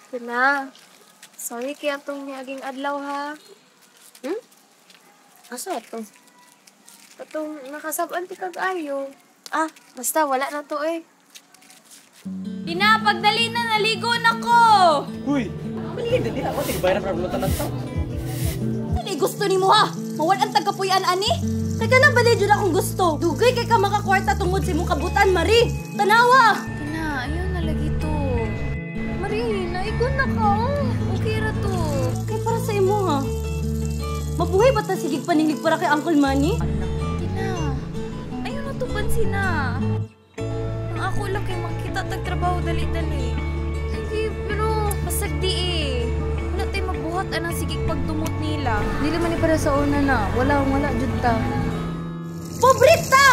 Tina, sorry kaya itong niaging adlaw ha. Asa to? Itong nakasab-an ti kag-ayo. Basta wala na to eh. Tina, pagdali na, naligo na ko! Huy! Maligid din ako, tigbayaran para bulutan ng tao. Ano gusto ni mo ha? Mawal ang tagkapuyan ani? Kaya ka nang balidyo na akong gusto. Dugay kay ka makakwarta tungod sa imong kabutan, Marie. Tanawa! Tina, ayun na lagi to. Marie, naigon na ka. Okay ra to. Kaya para sa imo ha? Mabuhay ba ta sigig paninglig para kay Uncle Manny? Tina, ayun na to pansin na. Ang ako lang kay makita tagtrabaho dali-dali. Sige, pero basag di eh. Wala tayo magbuhat anang sigig pagdumot nila. Dili man ni para sa una na. Wala jud ta. Pobrita!